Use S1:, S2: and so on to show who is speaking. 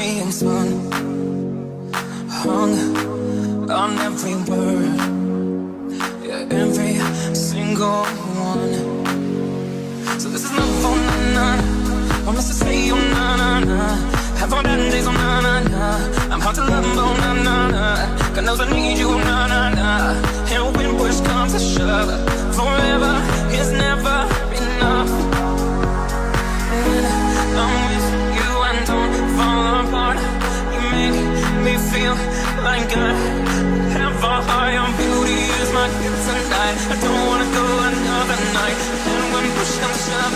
S1: praying sun hung on every word, yeah, every single one. So this is love, oh na na, promise to stay, oh na na na. Have our bad days, oh na na na. I'm hard to love, oh na na na. God knows I need you, oh na na na. And when push comes to shove, forever is never enough. When I'm with you, I don't fall apart. You make me feel like I have a heart. Your beauty is my gift tonight. I don't wanna go another night. And when push comes to shove,